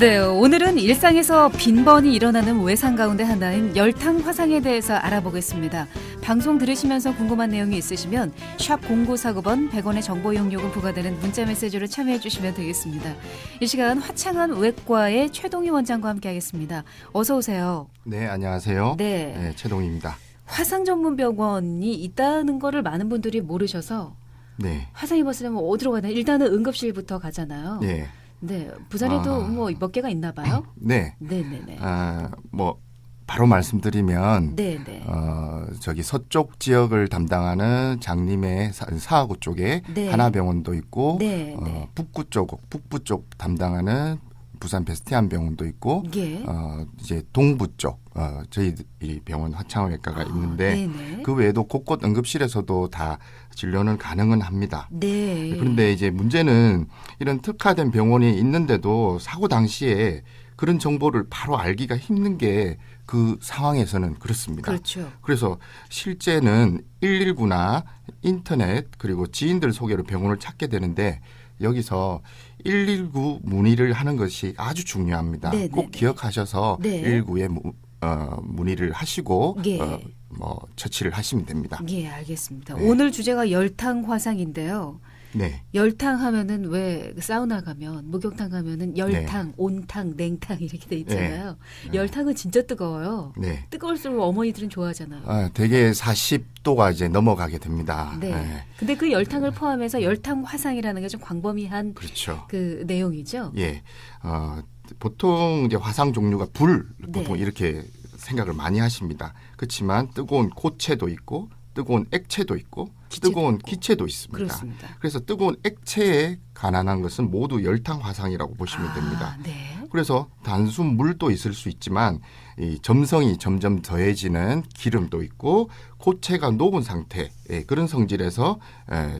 네, 오늘은 일상에서 빈번히 일어나는 외상 가운데 하나인 열탕 화상에 대해서 알아보겠습니다. 방송 들으시면서 궁금한 내용이 있으시면 샵 0949번 100원의 정보 이용료금 부과되는 문자 메시지로 참여해 주시면 되겠습니다. 이 시간 화창한 외과의 최동희 원장과 함께하겠습니다. 어서 오세요. 네, 안녕하세요. 네, 최동희입니다. 화상 전문 병원이 있다는 거를 많은 분들이 모르셔서 네. 화상 입었으면 어디로 가나 일단은 응급실부터 가잖아요. 네. 네, 부산에도 뭐 몇 개가 있나 봐요. 네. 네네네. 바로 말씀드리면 네네. 저기 서쪽 지역을 담당하는 장림의 사하구 쪽에 네. 하나병원도 있고 네, 북부 쪽 담당하는 부산 베스티안 병원도 있고 예. 이제 동부 쪽 저희 이 병원 화창외과가 있는데 네네. 그 외에도 곳곳 응급실에서도 다 진료는 가능은 합니다. 네. 그런데 이제 문제는 이런 특화된 병원이 있는데도 사고 당시에 그런 정보를 바로 알기가 힘든 게 그 상황에서는 그렇습니다. 그렇죠. 그래서 실제는 119나 인터넷 그리고 지인들 소개로 병원을 찾게 되는데 여기서 119 문의를 하는 것이 아주 중요합니다. 네네네. 꼭 기억하셔서 네. 119에 문의를 하시고 예. 처치를 하시면 됩니다. 예, 알겠습니다. 네. 오늘 주제가 열탕 화상인데요. 네. 열탕 하면은 왜 사우나 가면 목욕탕 가면은 열탕, 온탕, 냉탕 이렇게 돼 있잖아요. 네. 열탕은 진짜 뜨거워요. 네. 뜨거울수록 어머니들은 좋아하잖아요. 되게 40도가 이제 넘어가게 됩니다. 네. 근데 그 열탕을 포함해서 열탕 화상이라는 게 좀 광범위한 그렇죠. 그 내용이죠. 예. 보통 이제 화상 종류가 불 보통 네. 이렇게 생각을 많이 하십니다. 그렇지만 뜨거운 고체도 있고 뜨거운 액체도 있고 기체도 뜨거운 있고. 기체도 있습니다. 그렇습니다. 그래서 뜨거운 액체에 관한한 것은 모두 열탕 화상이라고 보시면 됩니다. 네. 그래서 단순 물도 있을 수 있지만 이 점성이 점점 더해지는 기름도 있고 고체가 녹은 상태 그런 성질에서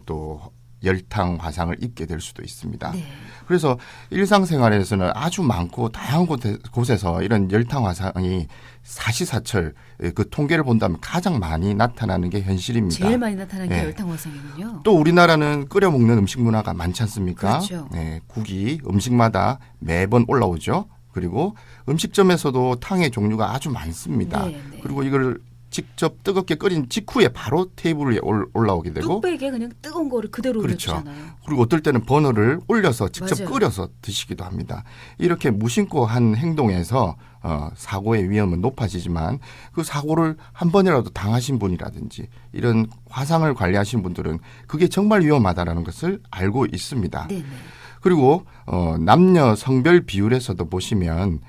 또 열탕 화상을 입게 될 수도 있습니다. 네. 그래서 일상생활에서는 아주 많고 다양한 곳에서 이런 열탕 화상이 사시사철 그 통계를 본다면 가장 많이 나타나는 게 현실입니다. 제일 많이 나타나는 게 네. 열탕 화상이군요. 또 우리나라는 끓여 먹는 음식 문화가 많지 않습니까? 그렇죠. 네, 국이 음식마다 매번 올라오죠. 그리고 음식점에서도 탕의 종류가 아주 많습니다. 네, 네. 그리고 이걸 직접 뜨겁게 끓인 직후에 바로 테이블 위에 올라오게 되고 뚝배기에 그냥 뜨거운 거를 그대로 그렇죠. 올려주잖아요. 그리고 어떨 때는 버너를 올려서 직접 맞아요. 끓여서 드시기도 합니다. 이렇게 무심코 한 행동에서 사고의 위험은 높아지지만 그 사고를 한 번이라도 당하신 분이라든지 이런 화상을 관리하신 분들은 그게 정말 위험하다는 것을 알고 있습니다. 네네. 그리고 남녀 성별 비율에서도 보시면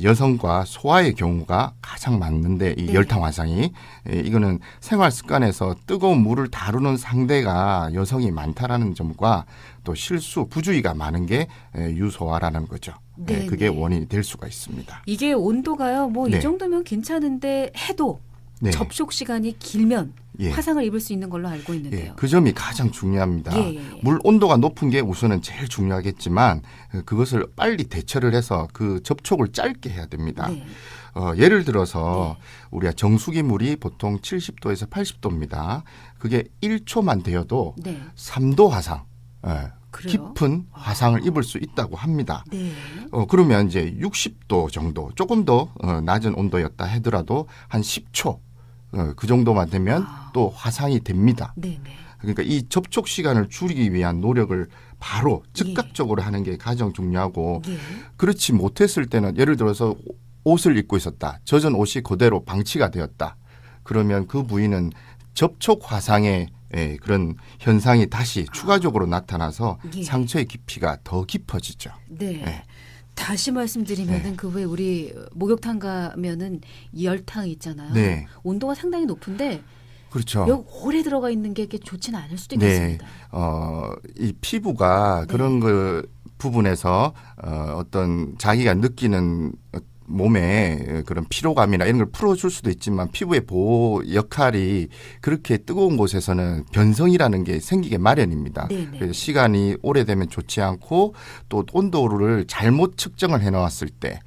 여성과 소아의 경우가 가장 많는데 이 네. 열탕 화상이 이거는 생활 습관에서 뜨거운 물을 다루는 상대가 여성이 많다라는 점과 또 실수 부주의가 많은 게 유소화라는 거죠. 네, 그게 네. 원인이 될 수가 있습니다. 이게 온도가요. 뭐 이 네. 정도면 괜찮은데 해도 네. 접촉 시간이 길면 예. 화상을 입을 수 있는 걸로 알고 예, 있는데요. 그 점이 가장 중요합니다. 예, 예, 예. 물 온도가 높은 게 우선은 제일 중요하겠지만 그것을 빨리 대처를 해서 그 접촉을 짧게 해야 됩니다. 네. 예를 들어서 우리가 정수기 물이 보통 70도에서 80도입니다. 그게 1초만 되어도 네. 3도 화상, 그래요? 깊은 화상을 입을 수 있다고 합니다. 네. 그러면 이제 60도 정도, 조금 더 낮은 온도였다 하더라도 한 10초 그 정도만 되면 또 화상이 됩니다. 네네. 그러니까 이 접촉 시간을 줄이기 위한 노력을 바로 즉각적으로 하는 게 가장 중요하고 예. 그렇지 못했을 때는 예를 들어서 옷을 입고 있었다. 젖은 옷이 그대로 방치가 되었다. 그러면 그 부위는 접촉 화상의 그런 현상이 다시 추가적으로 나타나서 예. 상처의 깊이가 더 깊어지죠. 네. 네. 다시 말씀드리면은 그 왜 우리 목욕탕 가면은 열탕 있잖아요. 네. 온도가 상당히 높은데 그렇죠. 여기 오래 들어가 있는 게 이렇게 좋지는 않을 수도 네. 있겠습니다. 이 피부가 네. 그런 그 부분에서 어떤 자기가 느끼는 몸에 그런 피로감이나 이런 걸 풀어줄 수도 있지만 피부의 보호 역할이 그렇게 뜨거운 곳에서는 변성이라는 게 생기게 마련입니다. 네네. 그래서 시간이 오래되면 좋지 않고 또 온도를 잘못 측정을 해놓았을 때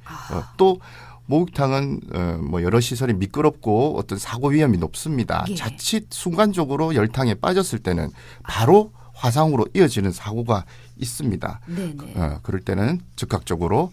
또 목욕탕은 뭐 여러 시설이 미끄럽고 어떤 사고 위험이 높습니다. 예. 자칫 순간적으로 열탕에 빠졌을 때는 바로 화상으로 이어지는 사고가 있습니다. 네네. 그럴 때는 즉각적으로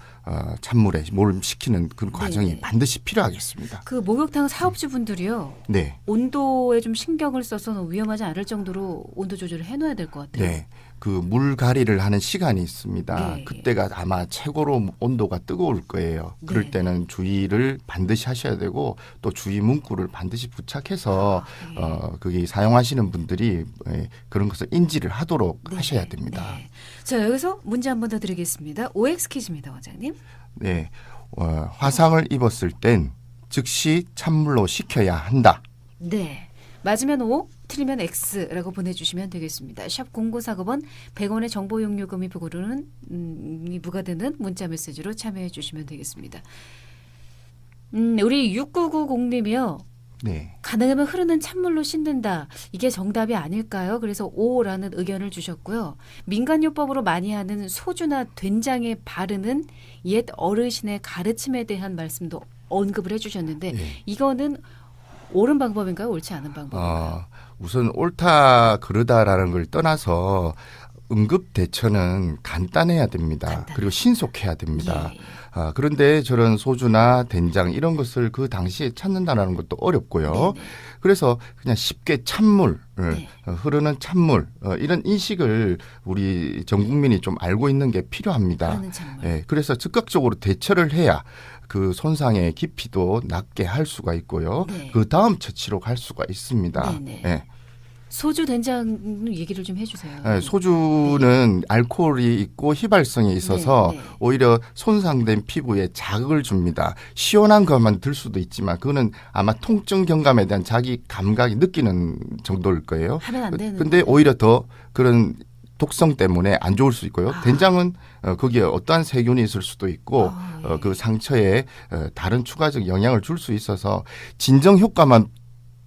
찬물에 몰입시키는 그런 과정이 네네. 반드시 필요하겠습니다. 그 목욕탕 사업주분들이요. 네. 온도에 좀 신경을 써서 위험하지 않을 정도로 온도 조절을 해놔야 될 것 같아요. 네. 그 물갈이를 하는 시간이 있습니다. 네. 그때가 아마 최고로 온도가 뜨거울 거예요. 그럴 네. 때는 주의를 반드시 하셔야 되고 또 주의 문구를 반드시 부착해서 네. 거기 사용하시는 분들이 그런 것을 인지를 하도록 네. 하셔야 됩니다. 네. 자, 여기서 문제 한 번 더 드리겠습니다. OX 퀴즈입니다, 원장님. 네. 화상을 입었을 땐 즉시 찬물로 식혀야 한다. 네. 맞으면 O, 틀리면 X라고 보내주시면 되겠습니다. 샵 0949번 100원의 정보 용료금이 부과되는 문자 메시지로 참여해 주시면 되겠습니다. 우리 6990님이요. 네. 가능하면 흐르는 찬물로 씻는다. 이게 정답이 아닐까요? 그래서 O라는 의견을 주셨고요. 민간요법으로 많이 하는 소주나 된장에 바르는 옛 어르신의 가르침에 대한 말씀도 언급을 해주셨는데 네. 이거는 옳은 방법인가요? 옳지 않은 방법인가요? 우선 옳다 그르다라는 걸 떠나서 응급 대처는 간단해야 됩니다. 그리고 신속해야 됩니다. 예. 그런데 저런 소주나 된장 이런 것을 그 당시에 찾는다는 것도 어렵고요. 네네. 그래서 그냥 쉽게 찬물, 네. 흐르는 찬물 이런 인식을 우리 전 국민이 좀 알고 있는 게 필요합니다. 흐르는 찬물. 예, 그래서 즉각적으로 대처를 해야 그 손상의 깊이도 낮게 할 수가 있고요. 네. 그 다음 처치로 갈 수가 있습니다. 네네. 예. 소주 된장 얘기를 좀 해주세요. 예, 소주는 알코올이 있고 휘발성이 있어서 네, 네. 오히려 손상된 피부에 자극을 줍니다. 시원한 것만 들 수도 있지만 그거는 아마 통증 경감에 대한 자기 감각이 느끼는 정도일 거예요. 하면 안 되는. 근데 오히려 더 그런 독성 때문에 안 좋을 수 있고요. 된장은 거기에 어떠한 세균이 있을 수도 있고 예. 그 상처에 다른 추가적 영향을 줄 수 있어서 진정 효과만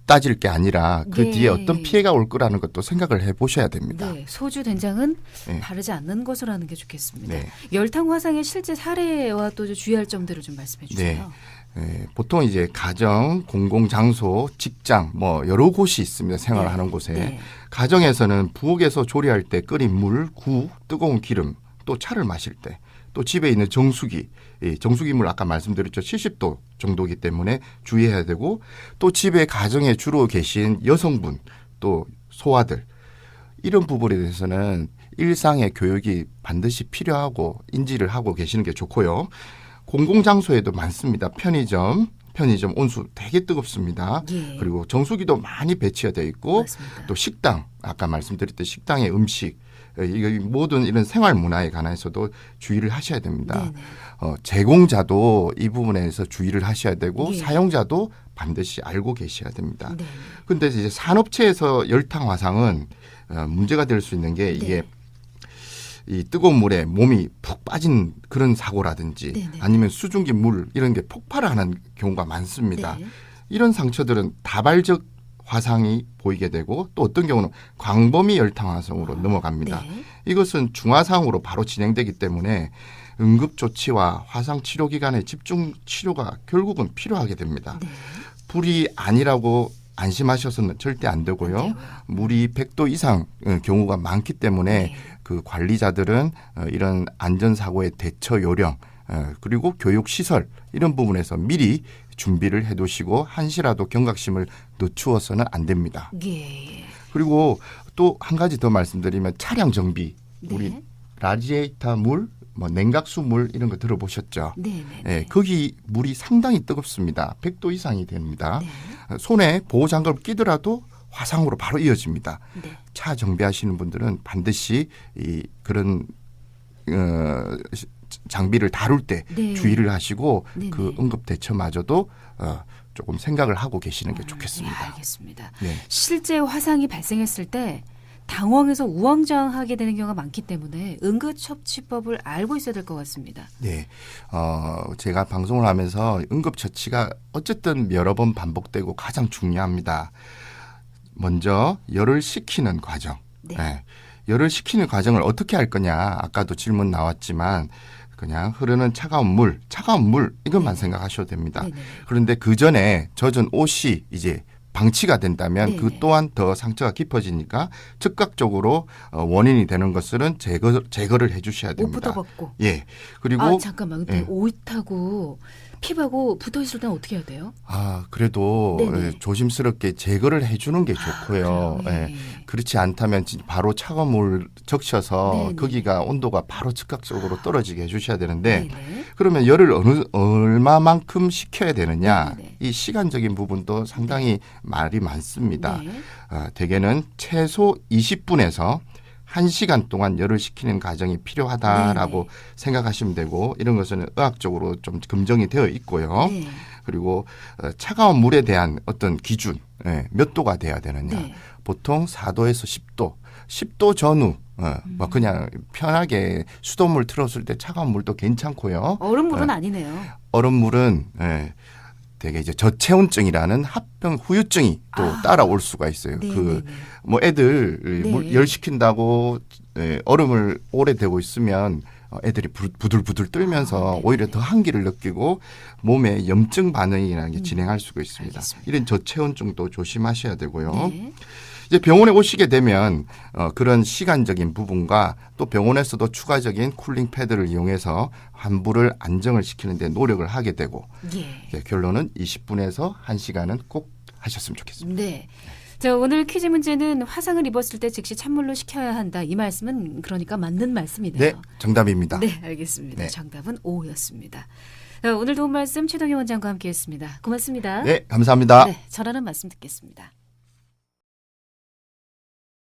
따질 게 아니라 그 네. 뒤에 어떤 피해가 올 거라는 것도 생각을 해보셔야 됩니다. 네, 소주 된장은 네. 바르지 않는 것으로 하는 게 좋겠습니다. 네. 열탕 화상의 실제 사례와 또 주의할 점들을 좀 말씀해 주세요. 보통 이제 가정, 공공장소, 직장 뭐 여러 곳이 있습니다. 생활하는 네. 곳에. 네. 가정에서는 부엌에서 조리할 때 끓인 물, 구, 뜨거운 기름, 또 차를 마실 때, 또 집에 있는 정수기, 정수기 물 아까 말씀드렸죠. 70도 정도이기 때문에 주의해야 되고 또 집에 가정에 주로 계신 여성분, 또 소아들 이런 부분에 대해서는 일상의 교육이 반드시 필요하고 인지를 하고 계시는 게 좋고요. 공공장소에도 많습니다. 편의점 온수 되게 뜨겁습니다. 예. 그리고 정수기도 많이 배치가 되어 있고 맞습니다. 또 식당 아까 말씀드렸듯이 식당의 음식 이 모든 이런 생활 문화에 관해서도 주의를 하셔야 됩니다. 네네. 제공자도 이 부분에서 주의를 하셔야 되고 예. 사용자도 반드시 알고 계셔야 됩니다. 네. 그런데 이제 산업체에서 열탕 화상은 문제가 될 수 있는 게 이게 네. 이 뜨거운 물에 몸이 푹 빠진 그런 사고라든지 네네. 아니면 수증기 물 이런 게 폭발하는 경우가 많습니다. 네. 이런 상처들은 다발적 화상이 보이게 되고 또 어떤 경우는 광범위 열탕 화상으로 넘어갑니다. 네. 이것은 중화상으로 바로 진행되기 때문에 응급 조치와 화상 치료 기간의 집중 치료가 결국은 필요하게 됩니다. 네. 불이 아니라고 안심하셔서는 절대 안 되고요. 안 돼요. 물이 100도 이상 경우가 많기 때문에 네. 그 관리자들은 이런 안전사고의 대처 요령 그리고 교육 시설 이런 부분에서 미리 준비를 해두시고 한시라도 경각심을 늦추어서는 안 됩니다. 예. 그리고 또 한 가지 더 말씀드리면 차량 정비 네. 우리 라디에이터 물, 뭐 냉각수 물 이런 거 들어보셨죠? 네네. 예, 거기 물이 상당히 뜨겁습니다. 100도 이상이 됩니다. 네. 손에 보호장갑을 끼더라도 화상으로 바로 이어집니다. 네. 차 정비하시는 분들은 반드시 그런 장비를 다룰 때 네. 주의를 하시고 네네. 그 응급 대처마저도 조금 생각을 하고 계시는 게 네, 좋겠습니다. 알겠습니다. 네. 실제 화상이 발생했을 때 당황해서 우왕좌왕하게 되는 경우가 많기 때문에 응급처치법을 알고 있어야 될 것 같습니다. 네, 제가 방송을 하면서 응급처치가 어쨌든 여러 번 반복되고 가장 중요합니다. 먼저 열을 식히는 과정. 네. 네. 열을 식히는 과정을 어떻게 할 거냐. 아까도 질문 나왔지만 그냥 흐르는 차가운 물 이것만 생각하셔도 됩니다. 네네. 그런데 그 전에 젖은 옷이 이제 방치가 된다면 네, 그 네. 또한 더 상처가 깊어지니까 즉각적으로 원인이 되는 것들은 제거를 해주셔야 옷부터 됩니다. 벗고. 예. 그리고 아 잠깐만. 근데 예. 옷하고 피부하고 붙어 있을 때는 어떻게 해야 돼요? 그래도 네네. 조심스럽게 제거를 해주는 게 좋고요. 그래요? 예. 예. 그렇지 않다면 진짜 바로 차가운 물 적셔서 네네. 거기가 온도가 바로 즉각적으로 떨어지게 해주셔야 되는데 네네. 그러면 열을 얼마만큼 식혀야 되느냐 네네. 이 시간적인 부분도 상당히 말이 많습니다. 네. 대개는 최소 20분에서 1시간 동안 열을 식히는 과정이 필요하다라고 네네. 생각하시면 되고 이런 것은 의학적으로 좀 검증이 되어 있고요. 네. 그리고 차가운 물에 대한 어떤 기준 몇 도가 돼야 되느냐. 네. 보통 4도에서 10도. 10도 전후 뭐 그냥 편하게 수돗물 틀었을 때 차가운 물도 괜찮고요. 얼음물은 아니네요. 얼음물은 되게 이제 저체온증이라는 합병 후유증이 또 따라올 수가 있어요. 네네네. 뭐 애들 네. 물 열 식힌다고 얼음을 오래 대고 있으면 애들이 부들부들 떨면서 네네. 오히려 더 한기를 느끼고 몸에 염증 반응이라는 게 진행할 수가 있습니다. 알겠습니다. 이런 저체온증도 조심하셔야 되고요. 네. 이제 병원에 오시게 되면 그런 시간적인 부분과 또 병원에서도 추가적인 쿨링 패드를 이용해서 환부를 안정을 시키는 데 노력을 하게 되고 예. 결론은 20분에서 1시간은 꼭 하셨으면 좋겠습니다. 네. 자, 오늘 퀴즈 문제는 화상을 입었을 때 즉시 찬물로 식혀야 한다. 이 말씀은 그러니까 맞는 말씀이네요. 네, 정답입니다. 네, 알겠습니다. 네. 정답은 O였습니다. 오늘 도움 말씀 최동희 원장과 함께했습니다. 고맙습니다. 네, 감사합니다. 네, 전하는 말씀 듣겠습니다.